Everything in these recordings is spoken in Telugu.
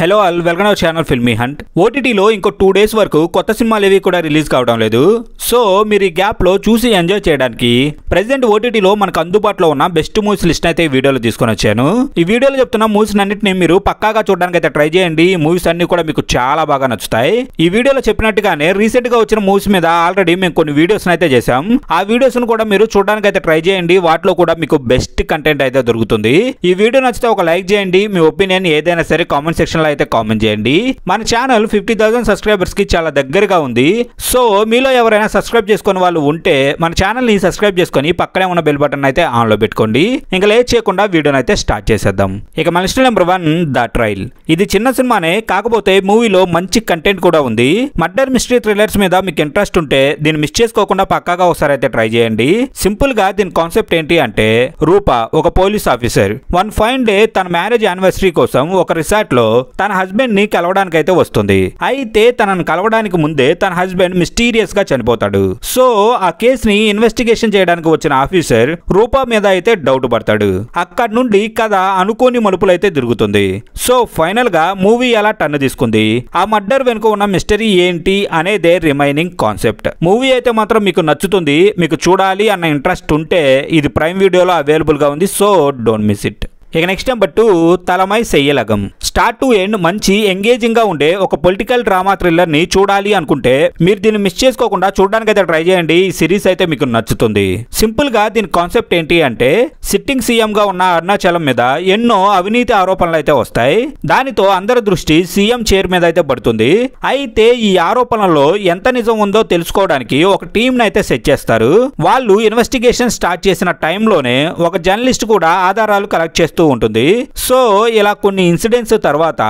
Hello all, welcome our channel filmy hunt. ఓటీటీలో ఇంకో 2 days వరకు కొత్త సినిమాలు ఏవి కూడా రిలీజ్ కావడం లేదు. సో మీరు ఈ గ్యాప్లో చూసి ఎంజాయ్ చేయడానికి ప్రెసెంట్ ఓటీటీలో మనకు అందుబాటులో ఉన్న బెస్ట్ మూవీస్ లిస్ట్ అయితే ఈ వీడియోలో తీసుకొని వచ్చాను. ఈ వీడియోలో చెప్తున్న మూవీస్ అన్నింటినీ మీరు పక్కాగా చూడడానికి అయితే ట్రై చేయండి. ఈ మూవీస్ అన్ని కూడా మీకు చాలా బాగా నచ్చుతాయి. ఈ వీడియోలో చెప్పినట్టుగానే రీసెంట్ గా వచ్చిన మూవీస్ మీద ఆల్రెడీ మేము కొన్ని వీడియోస్ అయితే చేసాం. ఆ వీడియోస్ కూడా మీరు చూడడానికి అయితే ట్రై చేయండి. వాటిలో కూడా మీకు బెస్ట్ కంటెంట్ అయితే దొరుకుతుంది. ఈ వీడియో నచ్చితే ఒక లైక్ చేయండి. మీ ఒపీనియన్ ఏదైనా సరే కామెంట్ సెక్షన్ అయితే కామెంట్ చేయండి. మన ఛానల్ 50,000 సబ్స్క్రైబర్స్ కి చాలా దగ్గరగా ఉంది. సో మీలో ఎవరైనా సబ్స్క్రైబ్ చేసుకుని వాళ్ళు ఉంటే మన ఛానల్ ని సబ్స్క్రైబ్ చేసుకుని పక్కనే ఉన్న బెల్ బటన్ అయితే ఆన్ లో పెట్టుకోండి. ఇంకా లేట్ చేయకుండా వీడియోని అయితే స్టార్ట్ చేసేద్దాం. ఇక మన లిస్ట్ నెంబర్ 1 ద ట్రయల్. ఇది చిన్న సినిమానే, కాకపోతే మూవీలో మంచి కంటెంట్ కూడా ఉంది. మర్డర్ మిస్టరీ థ్రిల్లర్స్ మీద మీకు ఇంట్రెస్ట్ ఉంటే దీన్ని మిస్ చేసుకోకుండా పక్కాగా ఒకసారి అయితే ట్రై చేయండి. సింపుల్ గా దీని కాన్సెప్ట్ ఏంటి అంటే, రూప ఒక police officer one fine day తన మ్యారేజ్ యానివర్సరీ కోసం ఒక రిసార్ట్ లో తన హస్బెండ్ ని కలవడానికి అయితే వస్తుంది. అయితే తనను కలవడానికి ముందే తన హస్బెండ్ మిస్టీరియస్ గా చనిపోతాడు. సో ఆ కేసు ని ఇన్వెస్టిగేషన్ చేయడానికి వచ్చిన ఆఫీసర్ రూపా మీద అయితే డౌట్ పడతాడు. అక్కడి నుండి కథ అనుకోని మలుపులు అయితే తిరుగుతుంది. సో ఫైనల్ గా మూవీ ఎలా టర్న్ తీసుకుంది, ఆ మర్డర్ వెనుక ఉన్న మిస్టరీ ఏంటి అనేదే రిమైనింగ్ కాన్సెప్ట్. మూవీ అయితే మాత్రం మీకు నచ్చుతుంది. మీకు చూడాలి అన్న ఇంట్రెస్ట్ ఉంటే ఇది ప్రైమ్ వీడియోలో అవైలబుల్ గా ఉంది. So don't miss it. ఇక next number 2 Thalaimai Seyalagam. Start to end మంచి ఎంగేజింగ్ గా ఉండే ఒక పొలిటికల్ డ్రామా థ్రిల్లర్ ని చూడాలి అనుకుంటే మీరు దీన్ని మిస్ చేసుకోకుండా చూడడానికి అయితే ట్రై చేయండి. ఈ సిరీస్ అయితే మీకు నచ్చుతుంది. సింపుల్ గా దీని కాన్సెప్ట్ ఏంటి అంటే, సిట్టింగ్ సీఎం గా ఉన్న అరుణాచలం మీద ఎన్నో అవినీతి ఆరోపణలు అయితే వస్తాయి. దానితో అందరి దృష్టి సీఎం చైర్ మీద అయితే పడుతుంది. అయితే ఈ ఆరోపణల్లో ఎంత నిజం ఉందో తెలుసుకోవడానికి ఒక టీం అయితే సెట్ చేస్తారు. వాళ్ళు ఇన్వెస్టిగేషన్ స్టార్ట్ చేసిన టైంలోనే ఒక జర్నలిస్ట్ కూడా ఆధారాలు కలెక్ట్ చేస్తూ ఉంటుంది. సో ఇలా కొన్ని ఇన్సిడెంట్స్ తర్వాత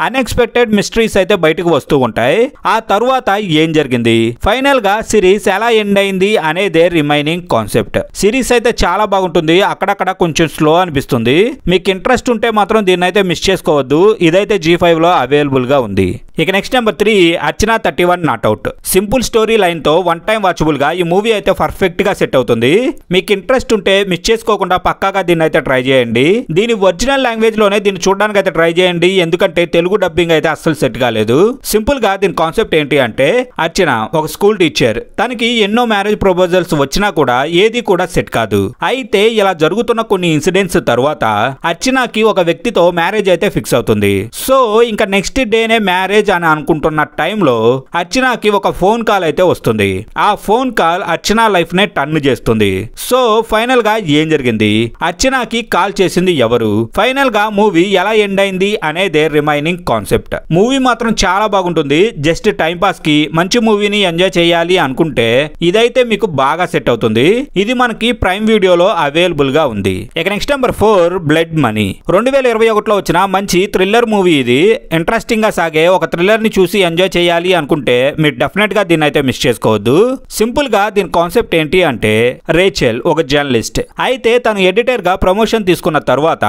అన్ఎక్స్పెక్టెడ్ మిస్టరీస్ అయితే బయటకు వస్తూ ఉంటాయి. ఆ తరువాత ఏం జరిగింది, ఫైనల్ గా సిరీస్ ఎలా ఎండ్ అయింది అనేదే రిమైనింగ్ కాన్సెప్ట్. సిరీస్ అయితే చాలా బాగుంటుంది. అక్కడక్కడ కొంచెం స్లో అనిపిస్తుంది. మీకు ఇంట్రెస్ట్ ఉంటే మాత్రం దీన్ని అయితే మిస్ చేసుకోవద్దు. ఇదైతే G5 లో అవైలబుల్ గా ఉంది. ఇక నెక్స్ట్ నెంబర్ 3 అర్చన 31 నాట్అవుట్. సింపుల్ స్టోరీ లైన్ తో వన్ టైం వాచబుల్ గా ఈ మూవీ అయితే పర్ఫెక్ట్ గా సెట్ అవుతుంది. మీకు ఇంట్రెస్ట్ ఉంటే మిస్ చేసుకోకుండా పక్కాగా దీన్ని అయితే ట్రై చేయండి. దీని ఒరిజినల్ లాంగ్వేజ్ లోనే దీన్ని చూడడానికి అయితే ట్రై చేయండి. ఎందుకంటే తెలుగు డబ్బింగ్ అయితే అస్సలు సెట్ కాలేదు. సింపుల్ గా దీని కాన్సెప్ట్ ఏంటి అంటే, అర్చన ఒక స్కూల్ టీచర్. తనకి ఎన్నో మ్యారేజ్ ప్రపోజల్స్ వచ్చినా కూడా ఏది కూడా సెట్ కాదు. అయితే ఇలా జరుగుతున్న కొన్ని ఇన్సిడెంట్స్ తర్వాత అర్చనకి ఒక వ్యక్తితో మ్యారేజ్ అయితే ఫిక్స్ అవుతుంది. సో ఇంకా నెక్స్ట్ డేనే మ్యారేజ్ అని అనుకుంటున్న టైంలో అర్చనకి ఒక ఫోన్ కాల్ అయితే వస్తుంది. ఆ ఫోన్ కాల్ అర్చన లైఫ్ నే టర్న్ చేస్తుంది. సో ఫైనల్ గా ఏం జరిగింది, అర్చనకి కాల్ చేసింది ఎవరు, ఫైనల్ గా మూవీ ఎలా ఎండ్ అయింది అనేదే రిమైనింగ్ కాన్సెప్ట్. మూవీ మాత్రం చాలా బాగుంటుంది. జస్ట్ టైం పాస్ కి మంచి మూవీని ఎంజాయ్ చేయాలి అనుకుంటే ఇదైతే మీకు బాగా సెట్ అవుతుంది. ఇది మనకి ప్రైమ్ వీడియోలో అవైలబుల్ గా ఉంది. ఇక నెక్స్ట్ నెంబర్ 4 బ్లడ్ మనీ. 2021లో వచ్చిన మంచి థ్రిల్లర్ మూవీ ఇది. ఇంట్రెస్టింగ్ గా సాగే ఒక థ్రిల్లర్ ని చూసి ఎంజాయ్ చేయాలి అనుకుంటే మీరు డెఫినెట్ గా దీన్ని అయితే మిస్ చేసుకోవద్దు. సింపుల్ గా దీని కాన్సెప్ట్ ఏంటి అంటే, రేచెల్ ఒక జర్నలిస్ట్. అయితే తను ఎడిటర్ గా ప్రమోషన్ తీసుకున్న తర్వాత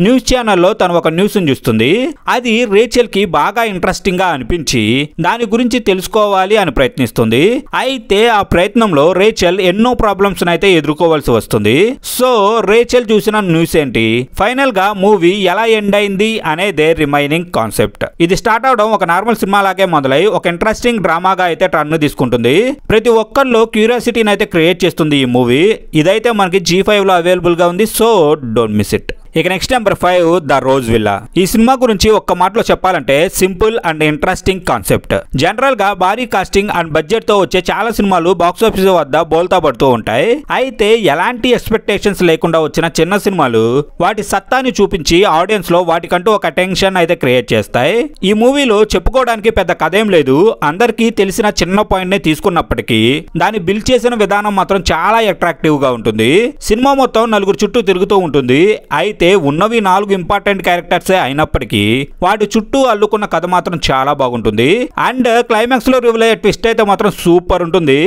న్యూస్ ఛానల్లో తను ఒక న్యూస్ చూస్తుంది. అది రేచెల్ కి బాగా ఇంట్రెస్టింగ్ గా అనిపించి దాని గురించి తెలుసుకోవాలి అని ప్రయత్నిస్తుంది. అయితే ఆ ప్రయత్నంలో రేచెల్ ఎన్నో ప్రాబ్లమ్స్ అయితే ఎదుర్కోవాల్సి వస్తుంది. సో రేచెల్ చూసిన న్యూస్ ఏంటి, ఫైనల్ గా మూవీ ఎలా ఎండ్ అయింది అనేదే రిమైనింగ్ కాన్సెప్ట్. ఇది స్టార్ట్ అవడం ఒక నార్మల్ సినిమా లాగే మొదలై ఒక ఇంట్రెస్టింగ్ డ్రామాగా అయితే టర్న్ తీసుకుంటుంది. ప్రతి ఒక్కరిలో క్యూరియాసిటీని అయితే క్రియేట్ చేస్తుంది ఈ మూవీ. ఇదైతే మనకి G5 లో అవైలబుల్ గా ఉంది. So don't miss it. ఇక next number 5 the Rose Villa. ఈ సినిమా గురించి ఒక్క మాటలో చెప్పాలంటే simple and interesting concept. General గా భారీ కాస్టింగ్ అండ్ బడ్జెట్ తో వచ్చే చాలా సినిమాలు బాక్స్ ఆఫీస్ వద్ద బోల్తా పడుతూ ఉంటాయి. అయితే ఎలాంటి ఎక్స్పెక్టేషన్స్ లేకుండా వచ్చిన చిన్న సినిమాలు వాటి సత్తాని చూపించి ఆడియన్స్ లో వాటికంటూ ఒక అటెన్షన్ అయితే క్రియేట్ చేస్తాయి. ఈ మూవీలో చెప్పుకోవడానికి పెద్ద కథ ఏం లేదు. అందరికీ తెలిసిన చిన్న పాయింట్ నే తీసుకున్నప్పటికీ దాన్ని బిల్డ్ చేసిన విధానం మాత్రం చాలా అట్రాక్టివ్ గా ఉంటుంది. సినిమా మొత్తం నలుగురు చుట్టూ తిరుగుతూ ఉంటుంది. అయితే ఉన్నవి 4 ఇంపార్టెంట్ క్యారెక్టర్స్ అయినప్పటికీ వాటి చుట్టూ అల్లుకున్న కథ మాత్రం చాలా బాగుంటుంది. అండ్ క్లైమాక్స్ లో రివీల్ అయ్యే ట్విస్ట్ అయితే మాత్రం సూపర్ ఉంటుంది.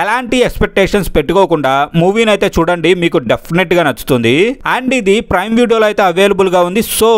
ఎలాంటి ఎక్స్పెక్టేషన్స్ పెట్టుకోకుండా మూవీని అయితే చూడండి, మీకు డెఫినెట్ గా నచ్చుతుంది. అండ్ ఇది ప్రైమ్ వీడియోలో అయితే అవైలబుల్ గా ఉంది. So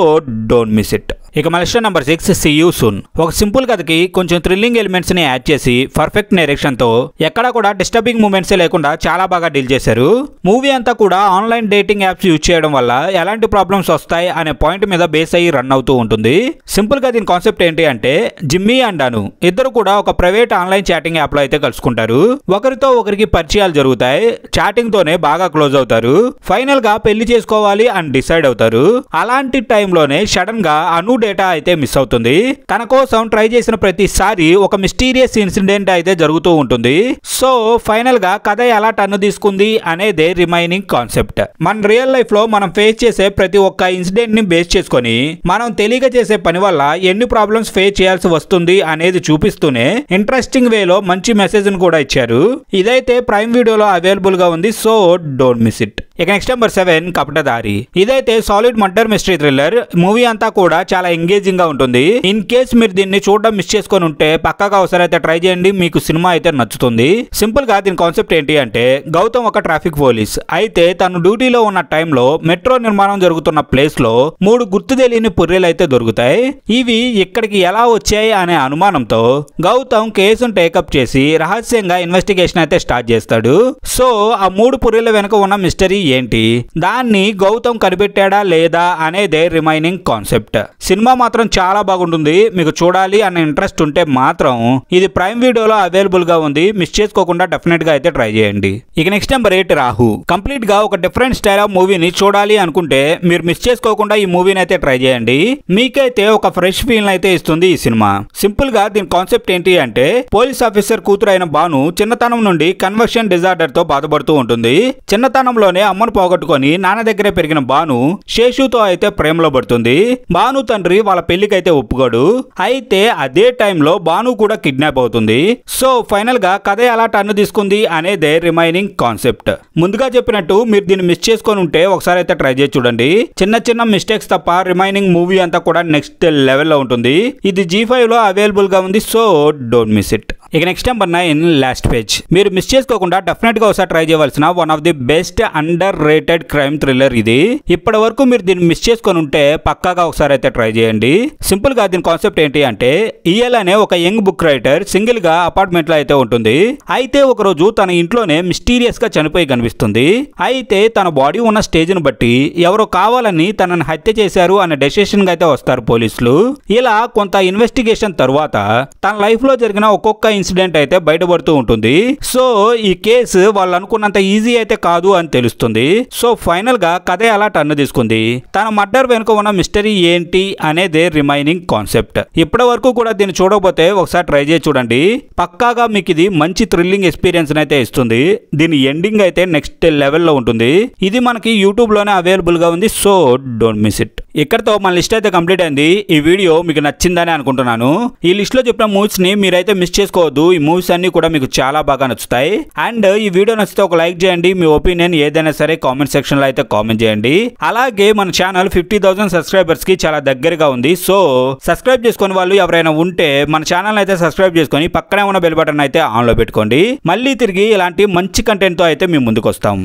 don't miss it. ఇక మన list number 6 see you soon. ఒక సింపుల్ కథకి కొంచెం థ్రిల్లింగ్ ఎలిమెంట్స్ ని యాడ్ చేసి పర్ఫెక్ట్ డైరెక్షన్ తో ఎక్కడా కూడా డిస్టర్బింగ్ మూమెంట్స్ లేకుండా చాలా బాగా డీల్ చేశారు. మూవీ అంతా కూడా ఆన్లైన్ డేటింగ్ యాప్స్ యూజ్ చేయడం వల్ల ఎలాంటి ప్రాబ్లమ్స్ వస్తాయి అనే పాయింట్ మీద బేస్ అయ్యి రన్ అవుతూ ఉంటుంది. సింపుల్ గా దీని కాన్సెప్ట్ ఏంటి అంటే జిమ్మీ అండ్ అను ఇద్దరు కూడా ఒక ప్రైవేట్ ఆన్లైన్ చాటింగ్ యాప్ లో అయితే కలుసుకుంటారు. ఒకరితో ఒకరికి పరిచయాలు జరుగుతాయి, చాటింగ్ తోనే బాగా క్లోజ్ అవుతారు, ఫైనల్ గా పెళ్లి చేసుకోవాలి అని డిసైడ్ అవుతారు. అలాంటి టైంలోనే సడన్ గా అను డేటా అయితే మిస్ అవుతుంది. తన కోసం ట్రై చేసిన ప్రతిసారి ఒక మిస్టీరియస్ ఇన్సిడెంట్ అయితే జరుగుతూ ఉంటుంది. సో ఫైనల్ గా కథ ఎలా టర్న్ తీసుకుంది అనేదే రిమైనింగ్ కాన్సెప్ట్. మన రియల్ లైఫ్ లో మనం ఫేస్ చేసే ప్రతి ఒక్క ఇన్సిడెంట్ ని బేస్ చేసుకొని మనం తెలియక చేసే పని వల్ల ఎన్ని ప్రాబ్లమ్స్ ఫేస్ చేయాల్సి వస్తుంది అనేది చూపిస్తూనే ఇంట్రెస్టింగ్ వేలో మంచి మెసేజ్ ని కూడా ఇచ్చారు. ఇదైతే ప్రైమ్ వీడియోలో అవైలబుల్ గా ఉంది, సో డోంట్ మిస్ ఇట్. ఇక నెక్స్ట్ నెంబర్ 7 కపటదారి. ఇదైతే solid murder mystery thriller. Movie అంతా కూడా చాలా ఎంగేజింగ్ గా ఉంటుంది. ఇన్ కేస్ మీరు దీన్ని చూడడం మిస్ చేసుకొని ఉంటే పక్కాగా ఒకసారి అయితే ట్రై చేయండి, మీకు సినిమా అయితే నచ్చుతుంది. సింపుల్ గా దీని కాన్సెప్ట్ ఏంటి అంటే గౌతమ్ ఒక ట్రాఫిక్ పోలీస్ అయితే తను డ్యూటీలో ఉన్న టైంలో మెట్రో నిర్మాణం జరుగుతున్న ప్లేస్ లో 3 గుర్తు తెలియని పుర్రెలు అయితే దొరుకుతాయి. ఇవి ఇక్కడికి ఎలా వచ్చాయి అనే అనుమానంతో గౌతమ్ కేసును టేకప్ చేసి రహస్యంగా ఇన్వెస్టిగేషన్ అయితే స్టార్ట్ చేస్తాడు. సో ఆ 3 పుర్రెల వెనుక ఉన్న మిస్టరీ ఏంటి, దాన్ని గౌతమ్ కనిపెట్టాడా లేదా అనేదే రిమైనింగ్ కాన్సెప్ట్. సినిమా మాత్రం చాలా బాగుంటుంది. మీకు చూడాలి అన్న ఇంట్రెస్ట్ ఉంటే మాత్రం ఇది ప్రైమ్ వీడియోలో అవైలబుల్ గా ఉంది, మిస్ చేసుకోకుండా డెఫినెట్ గా అయితే ట్రై చేయండి. ఇక నెక్స్ట్ నెంబర్ 8 రాహు. కంప్లీట్ గా ఒక డిఫరెంట్ స్టైల్ ఆఫ్ మూవీని చూడాలి అనుకుంటే మీరు మిస్ చేసుకోకుండా ఈ మూవీని అయితే ట్రై చేయండి. మీకైతే ఒక ఫ్రెష్ ఫీల్ అయితే ఇస్తుంది ఈ సినిమా. సింపుల్ గా దీని కాన్సెప్ట్ ఏంటి అంటే పోలీస్ ఆఫీసర్ కూతురు అయిన బాను చిన్నతనం నుండి కన్వర్షన్ డిజార్డర్ తో బాధపడుతూ ఉంటుంది. చిన్నతనంలోనే అమ్మను పోగొట్టుకొని నాన్న దగ్గరే పెరిగిన బాను శేషుతో అయితే ప్రేమలో పడుతుంది. బాను తండ్రి వాళ్ళ పెళ్లికైతే ఒప్పుకోడు. అయితే అదే టైంలో బాను కూడా కిడ్నాప్ అవుతుంది. సో ఫైనల్ గా కథ ఎలా టర్న్ తీసుకుంది అనేదే రిమైనింగ్ కాన్సెప్ట్. ముందుగా చెప్పినట్టు మీరు దీన్ని మిస్ చేసుకొని ఉంటే ఒకసారి అయితే ట్రై చేసి చూడండి. చిన్న చిన్న మిస్టేక్స్ తప్ప రిమైనింగ్ మూవీ అంతా కూడా నెక్స్ట్ లెవెల్లో ఉంటుంది. ఇది G5 లో అవైలబుల్ గా ఉంది, సో డోంట్ మిస్ ఇట్. ఇక నెక్స్ట్ నెంబర్ 9 లాస్ట్ పేజ్. మీరు మిస్ చేసుకోకుండా డెఫినెట్ గా ఒకసారి ట్రై చేయవలసిన one of the best under rated crime thriller ఇది. ఇప్పటి వరకు మీరు దీన్ని మిస్ చేసుకొని ఉంటే పక్కాగా ఒకసారి అయితే ట్రై చేయండి. సింపుల్ గా దీని కాన్సెప్ట్ ఏంటి అంటే ఈఎల్ అనే ఒక యంగ్ బుక్ రైటర్ సింగిల్ గా అపార్ట్మెంట్ లో అయితే ఉంటుంది. అయితే ఒక రోజు తన ఇంట్లోనే మిస్టీరియస్ గా చనిపోయి కనిపిస్తుంది. అయితే తన బాడీ ఉన్న స్టేజ్ ను బట్టి ఎవరో కావాలని తనని హత్య చేశారు అనే డెసిషన్ గా అయితే వస్తారు పోలీసులు. ఇలా కొంత ఇన్వెస్టిగేషన్ తర్వాత తన లైఫ్ లో జరిగిన ఒక్కొక్క ఇన్సిడెంట్ అయితే బయటపడుతూ ఉంటుంది. సో ఈ కేసు వాళ్ళు అనుకున్నంత ఈజీ అయితే కాదు అని తెలుస్తుంది. సో ఫైనల్ గా కథ ఎలా టర్న్ తీసుకుంది, తన మర్డర్ వెనుక ఉన్న మిస్టరీ ఏంటి అనేదే రిమైనింగ్ కాన్సెప్ట్. ఇప్పటి వరకు కూడా దీన్ని చూడకపోతే ఒకసారి ట్రై చేసి చూడండి. పక్కాగా మీకు ఇది మంచి థ్రిల్లింగ్ ఎక్స్పీరియన్స్ అయితే ఇస్తుంది. దీని ఎండింగ్ అయితే నెక్స్ట్ లెవెల్లో ఉంటుంది. ఇది మనకి యూట్యూబ్ లోనే అవైలబుల్ గా ఉంది, సో డోంట్ మిస్ ఇట్. ఇక్కడతో మన లిస్ట్ అయితే కంప్లీట్ అయింది. ఈ వీడియో మీకు నచ్చిందని అనుకుంటున్నాను. ఈ లిస్ట్ లో చెప్పిన మూవీస్ ని మీరైతే మిస్ చేసుకోవద్దు. ఈ మూవీస్ అన్ని కూడా మీకు చాలా బాగా నచ్చుతాయి. అండ్ ఈ వీడియో నచ్చితే ఒక లైక్ చేయండి. మీ ఒపీనియన్ ఏదైనా సరే కామెంట్ సెక్షన్ లో అయితే కామెంట్ చేయండి. అలాగే మన ఛానల్ 50,000 సబ్స్క్రైబర్స్ కి చాలా దగ్గరగా ఉంది. సో సబ్స్క్రైబ్ చేసుకుని వాళ్ళు ఎవరైనా ఉంటే మన ఛానల్ అయితే సబ్స్క్రైబ్ చేసుకొని పక్కనే ఉన్న బెల్ బటన్ అయితే ఆన్ లో పెట్టుకోండి. మళ్ళీ తిరిగి ఇలాంటి మంచి కంటెంట్ తో అయితే మేము ముందుకు వస్తాం.